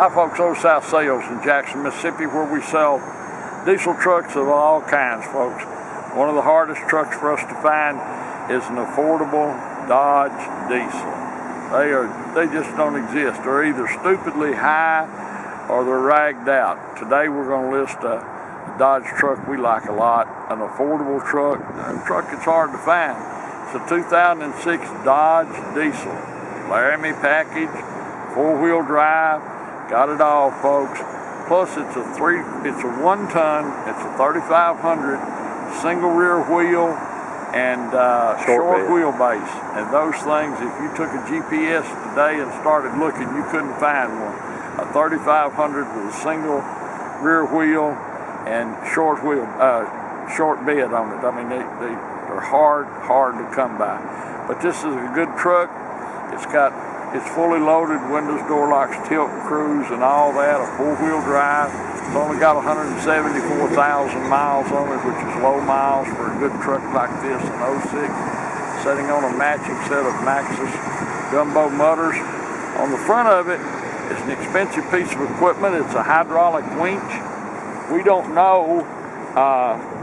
Hi folks, Old South Sales in Jackson, Mississippi, where we sell diesel trucks of all kinds, folks. One of the hardest trucks for us to find is an affordable Dodge diesel. They just don't exist. They're either stupidly high or they're ragged out. Today we're going to list a Dodge truck we like a lot, an affordable truck, a truck that's hard to find. It's a 2006 Dodge diesel, Laramie package, 4-wheel drive, got it all, folks. Plus it's a 1-ton, it's a 3,500 single rear wheel and short wheelbase. And those things, if you took a GPS today and started looking, you couldn't find one. A 3,500 with a single rear wheel and short bed on it. I mean, they're hard to come by. But this is a good truck. It's fully loaded, windows, door locks, tilt, cruise, and all that, a 4-wheel drive. It's only got 174,000 miles on it, which is low miles for a good truck like this, an 06. Setting on a matching set of Maxxis Jumbo mutters. On the front of it is an expensive piece of equipment. It's a hydraulic winch. We don't know,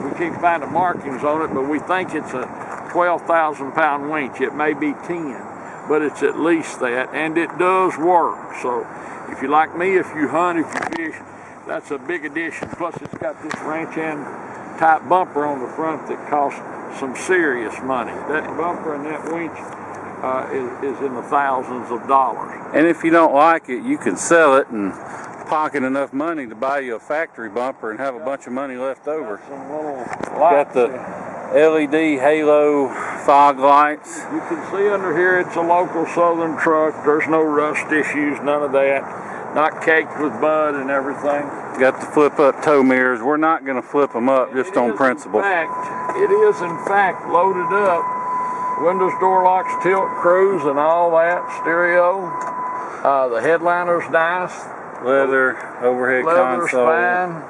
we can't find the markings on it, but we think it's a 12,000-pound winch. It may be 10. But it's at least that, and it does work. So if you like me, if you hunt, if you fish, that's a big addition. Plus it's got this ranch end type bumper on the front that costs some serious money. That bumper and that winch is in the thousands of dollars. And if you don't like it, you can sell it and pocket enough money to buy you a factory bumper and have a bunch of money left over. Some little lights. Got the LED halo fog lights. You can see under here it's a local Southern truck. There's no rust issues, none of that. Not caked with mud and everything. Got the flip up tow mirrors. We're not going to flip them up just on principle. It is in fact loaded up. Windows, door locks, tilt, cruise, and all that. Stereo. The headliner's nice. Leather overhead console. Fine.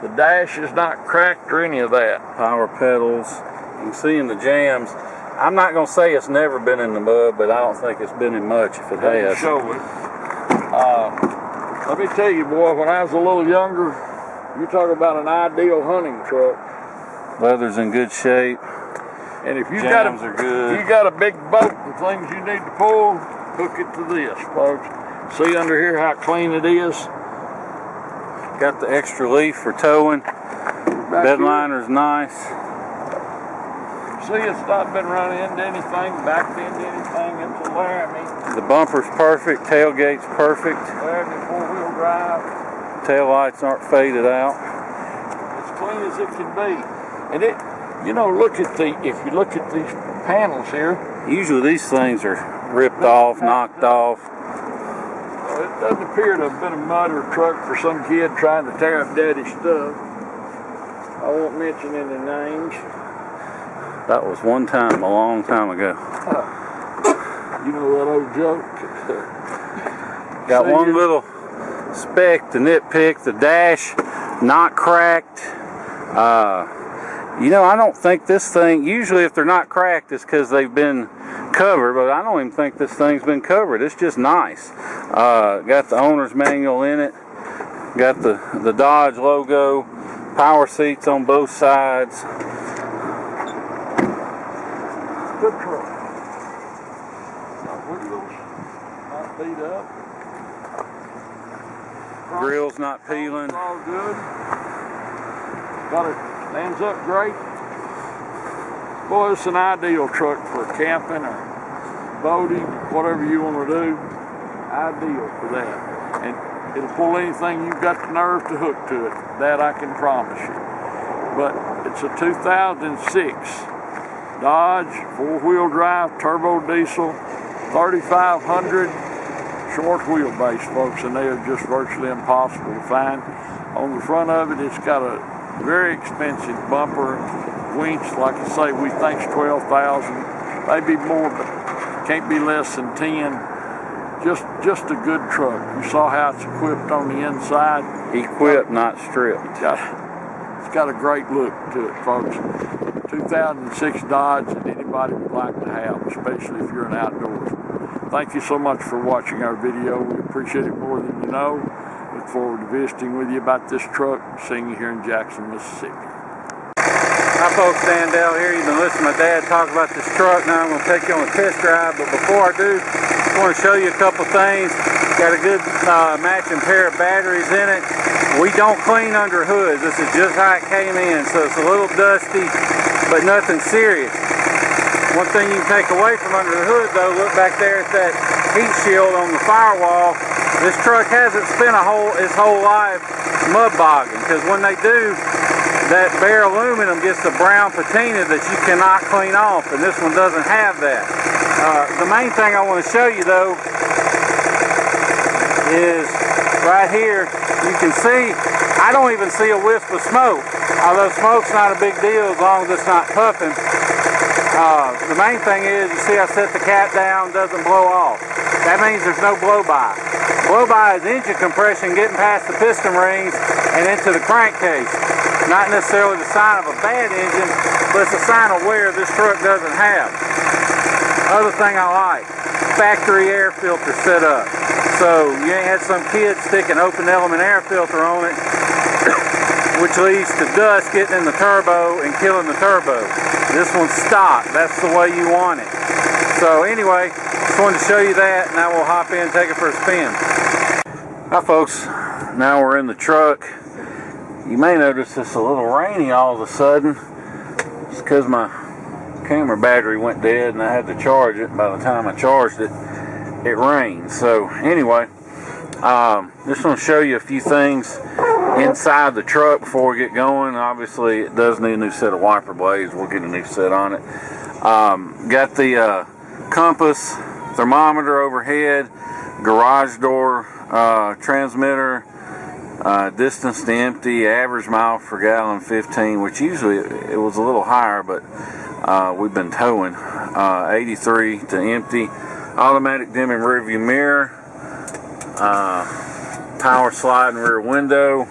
The dash is not cracked or any of that. Power pedals. You can see in the jams. I'm not going to say it's never been in the mud, but I don't think it's been in much if it has. Show it. Let me tell you, boy, when I was a little younger, you talk about an ideal hunting truck. Leather's in good shape. And if you jams are good. If you got a big boat and things you need to pull, hook it to this, folks. See under here how clean it is? Got the extra leaf for towing. Bed liner's nice. See, it's not been run into anything, backed into anything. It's a Laramie. The bumper's perfect. Tailgate's perfect. Laramie 4-wheel drive. Tail lights aren't faded out. As clean as it can be. And it, you know, if you look at these panels here. Usually these things are ripped off, knocked off. It doesn't appear to have been a mud or truck for some kid trying to tear up daddy's stuff. I won't mention any names. That was one time, a long time ago. You know that old joke? Got one little speck to nitpick. The dash, not cracked. You know, I don't think this thing, usually if they're not cracked, it's because they've been covered, but I don't even think this thing's been covered. It's just nice. Got the owner's manual in it. Got the Dodge logo. Power seats on both sides. Good truck. Wheels not beat up. Grill's not peeling. All good. Stands up great. Boy, it's an ideal truck for camping or boating, whatever you want to do. Ideal for that. And it'll pull anything you've got the nerve to hook to it. That I can promise you. But it's a 2006 Dodge 4-wheel drive turbo diesel, 3,500 short wheelbase, folks, and they are just virtually impossible to find. On the front of it, it's got a very expensive bumper winch. Like I say, we think it's 12,000, maybe more, but can't be less than 10. Just a good truck. You saw how it's equipped on the inside. Equipped, not stripped. It's got a great look to it, folks. 2006 Dodge that anybody would like to have, especially if you're an outdoorsman. Thank you so much for watching our video. We appreciate it more than you know. Look forward to visiting with you about this truck, seeing you here in Jackson, Mississippi. Hi folks, Dan Dell here. You've been listening to my dad talk about this truck. Now I'm going to take you on a test drive, but before I do, I want to show you a couple things. Got a good matching pair of batteries in it. We don't clean under hoods. This is just how it came in, so it's a little dusty, but nothing serious. One thing you can take away from under the hood though, look back there at that heat shield on the firewall. This truck hasn't spent its whole life mud bogging, because when they do, that bare aluminum gets a brown patina that you cannot clean off, and this one doesn't have that. The main thing I want to show you though is right here. You can see I don't even see a wisp of smoke, although smoke's not a big deal as long as it's not puffing. The main thing is, you see I set the cap down, doesn't blow off. That means there's no blow-by. Blow-by is engine compression getting past the piston rings and into the crankcase. Not necessarily the sign of a bad engine, but it's a sign of wear this truck doesn't have. Other thing I like, factory air filter set up. So you ain't had some kid stick an open element air filter on it, which leads to dust getting in the turbo and killing the turbo. This one's stock. That's the way you want it. So anyway, just wanted to show you that. Now we'll hop in and take it for a spin. Hi folks, now we're in the truck. You may notice it's a little rainy all of a sudden. It's because my camera battery went dead and I had to charge it. By the time I charged it, it rained. So anyway, just want to show you a few things inside the truck before we get going. Obviously it does need a new set of wiper blades. We'll get a new set on it. Got the compass, thermometer overhead, garage door transmitter, distance to empty, average mile per gallon 15, which usually it was a little higher, but we've been towing. 83 to empty, automatic dimming rear view mirror, power sliding rear window,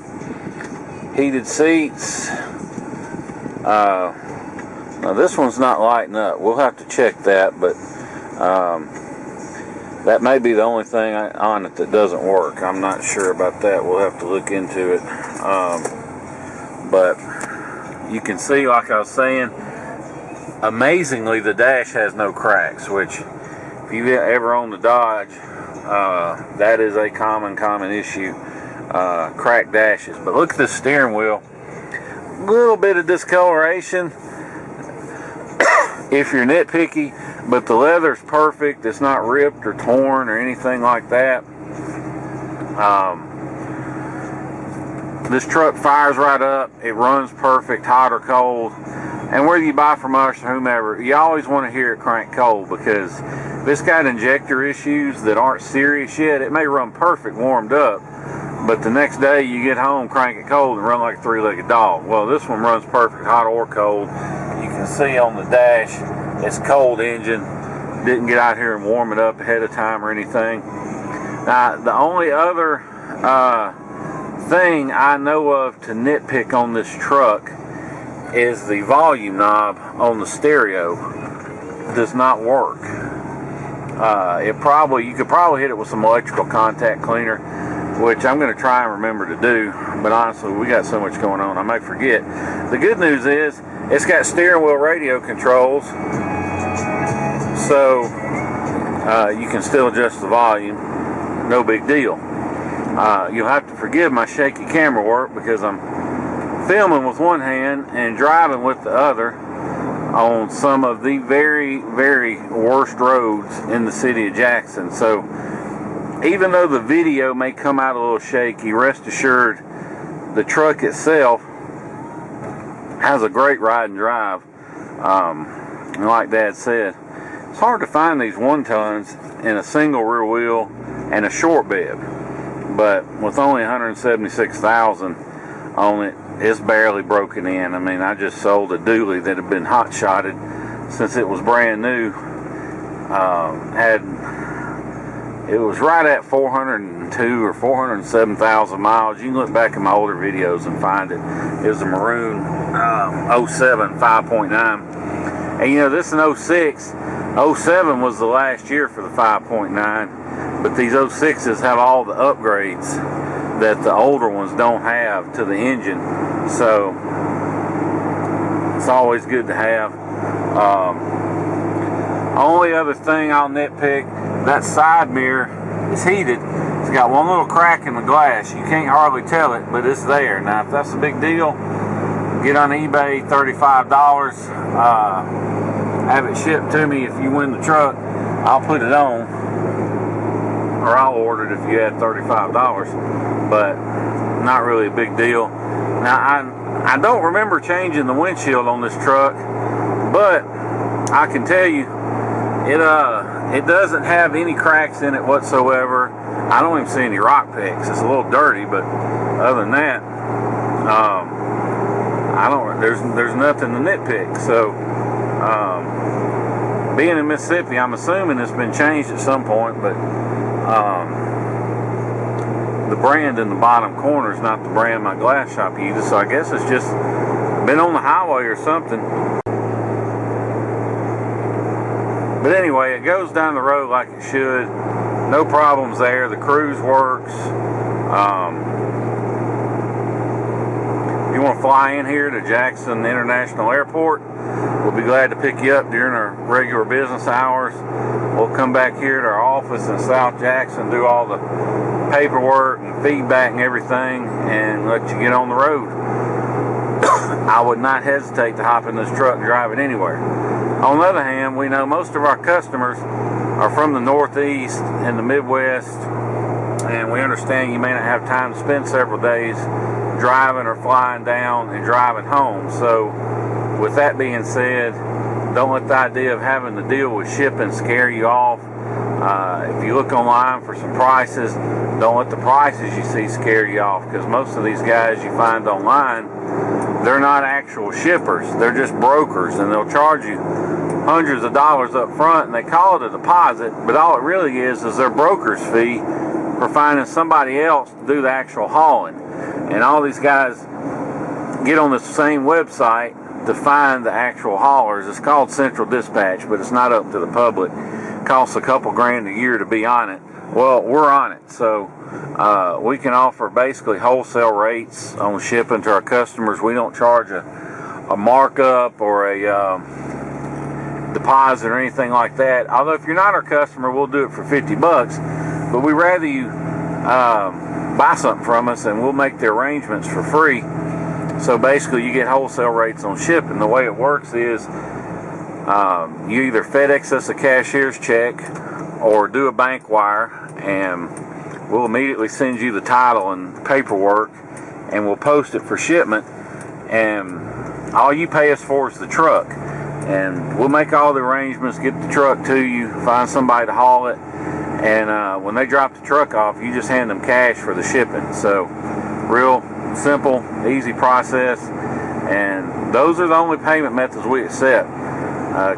heated seats. Now this one's not lighting up. We'll have to check that, but that may be the only thing on it that doesn't work. I'm not sure about that. We'll have to look into it. But you can see, like I was saying, amazingly the dash has no cracks, which if you ever own the Dodge, that is a common issue, cracked dashes. But look at the steering wheel. A little bit of discoloration if you're nitpicky, but the leather's perfect. It's not ripped or torn or anything like that. This truck fires right up. It runs perfect, hot or cold. And whether you buy from us or whomever, you always want to hear it crank cold, because if it's got injector issues that aren't serious yet, it may run perfect warmed up, but the next day you get home, crank it cold, and run like a three-legged dog. Well, this one runs perfect, hot or cold. You can see on the dash, it's cold engine. Didn't get out here and warm it up ahead of time or anything. Now, the only other thing I know of to nitpick on this truck is the volume knob on the stereo does not work. You could probably hit it with some electrical contact cleaner, which I'm going to try and remember to do, but honestly we got so much going on I might forget. The good news is it's got steering wheel radio controls, so you can still adjust the volume, no big deal. You'll have to forgive my shaky camera work because I'm filming with one hand and driving with the other on some of the very, very worst roads in the city of Jackson. So even though the video may come out a little shaky, rest assured the truck itself has a great ride and drive. And like Dad said, it's hard to find these 1-tons in a single rear wheel and a short bed, but with only 176,000 on it, it's barely broken in. I mean, I just sold a dually that had been hot shotted since it was brand new. It was right at 402 or 407,000 miles. You can look back at my older videos and find it. It was a maroon 07 5.9. And you know, this is an 06. 07 was the last year for the 5.9. But these 06s have all the upgrades that the older ones don't have to the engine. So it's always good to have. Only other thing I'll nitpick, that side mirror is heated. It's got one little crack in the glass. You can't hardly tell it, but it's there. Now, if that's a big deal, get on eBay, $35. Have it shipped to me. If you win the truck, I'll put it on, or I'll order it if you add $35. But not really a big deal. Now, I don't remember changing the windshield on this truck, but I can tell you, it doesn't have any cracks in it whatsoever. I don't even see any rock picks. It's a little dirty, but other than that, there's nothing to nitpick. So, being in Mississippi, I'm assuming it's been changed at some point, but the brand in the bottom corner is not the brand my glass shop uses, so I guess it's just been on the highway or something. But anyway, it goes down the road like it should. No problems there. The cruise works. If you want to fly in here to Jackson International Airport, we'll be glad to pick you up during our regular business hours. We'll come back here to our office in South Jackson, do all the paperwork and feedback and everything, and let you get on the road. I would not hesitate to hop in this truck and drive it anywhere. On the other hand, we know most of our customers are from the Northeast and the Midwest, and we understand you may not have time to spend several days driving or flying down and driving home. So with that being said, don't let the idea of having to deal with shipping scare you off. If you look online for some prices, don't let the prices you see scare you off, because most of these guys you find online, they're not actual shippers. They're just brokers, and they'll charge you hundreds of dollars up front, and they call it a deposit, but all it really is their broker's fee for finding somebody else to do the actual hauling. And all these guys get on the same website to find the actual haulers. It's called Central Dispatch, but it's not open to the public. It costs a couple grand a year to be on it. Well, we're on it, so we can offer basically wholesale rates on shipping to our customers. We don't charge a markup or a deposit or anything like that. Although if you're not our customer, we'll do it for $50, but we'd rather you buy something from us, and we'll make the arrangements for free. So basically you get wholesale rates on shipping. The way it works is you either FedEx us a cashier's check or do a bank wire, and we'll immediately send you the title and paperwork, and we'll post it for shipment, and all you pay us for is the truck. And we'll make all the arrangements, get the truck to you, find somebody to haul it, and when they drop the truck off, you just hand them cash for the shipping. So real simple, easy process, and those are the only payment methods we accept.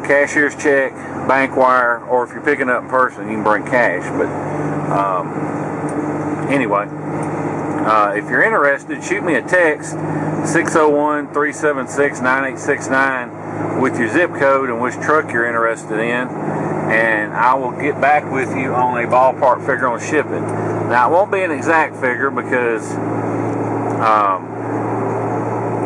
Cashier's check, bank wire, or if you're picking up in person, you can bring cash. But anyway, if you're interested, shoot me a text, 601-376-9869, with your zip code and which truck you're interested in, and I will get back with you on a ballpark figure on shipping. Now, it won't be an exact figure because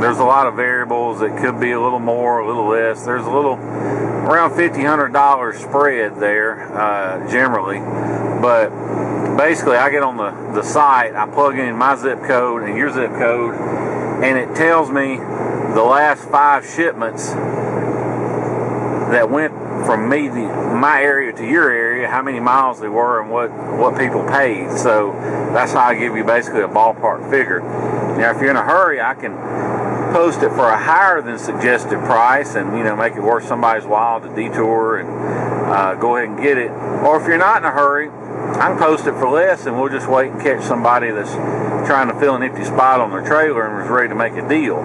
there's a lot of variables. It could be a little more, a little less. There's a little around $1,500 spread there generally, but basically I get on the site, I plug in my zip code and your zip code, and it tells me the last 5 shipments that went from my area to your area, how many miles they were, and what people paid. So that's how I give you basically a ballpark figure. Now, if you're in a hurry, I can post it for a higher than suggested price, and make it worth somebody's while to detour and go ahead and get it. Or if you're not in a hurry, I can post it for less, and we'll just wait and catch somebody that's trying to fill an empty spot on their trailer and was ready to make a deal.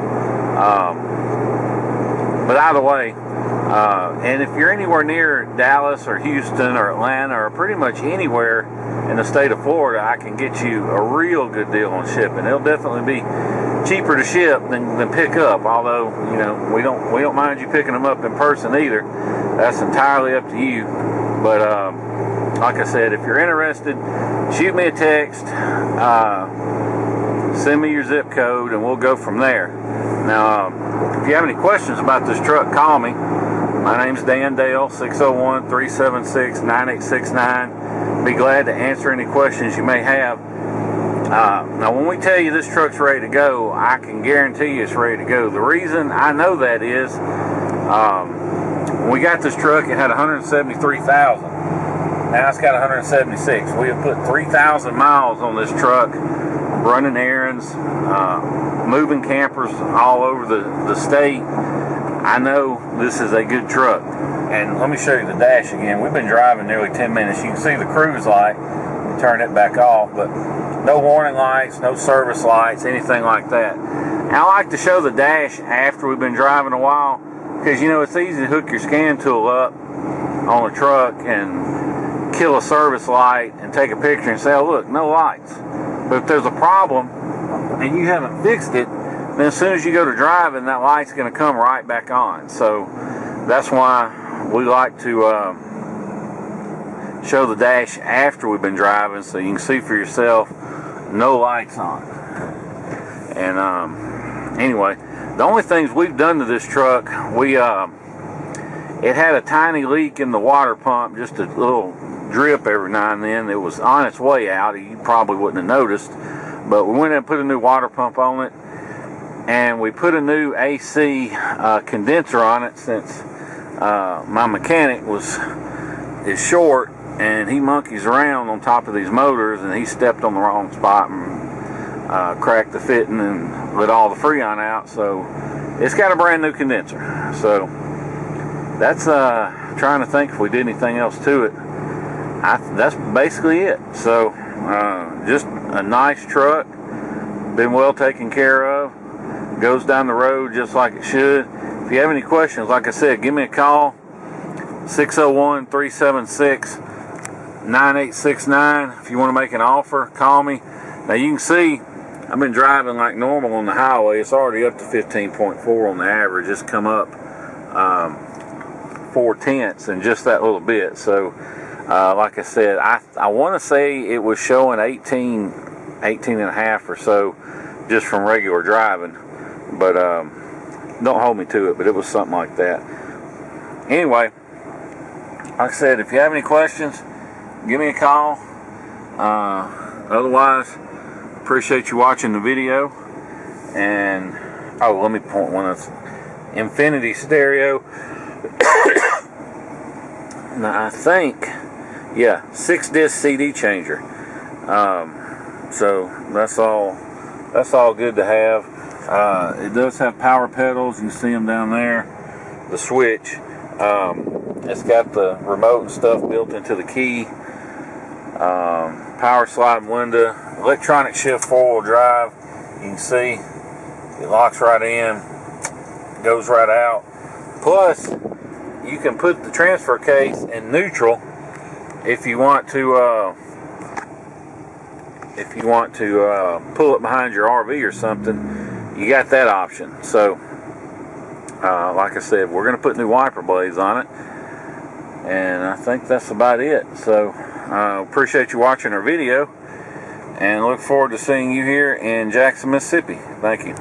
But either way, and if you're anywhere near Dallas or Houston or Atlanta or pretty much anywhere in the state of Florida, I can get you a real good deal on shipping. It'll definitely be cheaper to ship than pick up, although we don't mind you picking them up in person either. That's entirely up to you. But like I said, if you're interested, shoot me a text. send me your zip code and we'll go from there. Now, if you have any questions about this truck, call me. My name's Dan Dale, 601-376-9869. Be glad to answer any questions you may have. Now, when we tell you this truck's ready to go, I can guarantee you it's ready to go. The reason I know that is, when we got this truck, it had 173,000. Now it's got 176. We have put 3,000 miles on this truck, running errands, moving campers all over the state. I know this is a good truck. And let me show you the dash again. We've been driving nearly 10 minutes. You can see the cruise light. Turn it back off, but no warning lights, no service lights, anything like that. And I like to show the dash after we've been driving a while, because you know it's easy to hook your scan tool up on a truck and kill a service light and take a picture and say, oh look, no lights. But if there's a problem and you haven't fixed it, then as soon as you go to driving, that light's going to come right back on. So that's why we like to show the dash after we've been driving, so you can see for yourself no lights on. And anyway, the only things we've done to this truck, it had a tiny leak in the water pump, just a little drip every now and then. It was on its way out. You probably wouldn't have noticed, but we went and put a new water pump on it, and we put a new AC condenser on it, since my mechanic is short and he monkeys around on top of these motors, and he stepped on the wrong spot and cracked the fitting and let all the freon out. So it's got a brand new condenser. So that's trying to think if we did anything else to it. That's basically it. So just a nice truck, been well taken care of, goes down the road just like it should. If you have any questions, like I said, give me a call, 601-376-9869. If you want to make an offer, call me. Now you can see I've been driving like normal on the highway. It's already up to 15.4 on the average. It's come up 0.4 in just that little bit. So like I said, I want to say it was showing 18 and a half or so just from regular driving, but don't hold me to it, but it was something like that. Anyway, like I said, if you have any questions, give me a call. Otherwise, appreciate you watching the video. And oh, let me point one of Infinity stereo. Now I think, yeah, 6-disc CD changer. So that's all good to have. It does have power pedals. You can see them down there. The switch. It's got the remote and stuff built into the key. Power sliding window. Electronic shift 4-wheel drive. You can see it locks right in, goes right out. Plus, you can put the transfer case in neutral if you want to pull it behind your RV or something. You got that option. So like I said, we're going to put new wiper blades on it, and I think that's about it. So appreciate you watching our video, and look forward to seeing you here in Jackson, Mississippi. Thank you.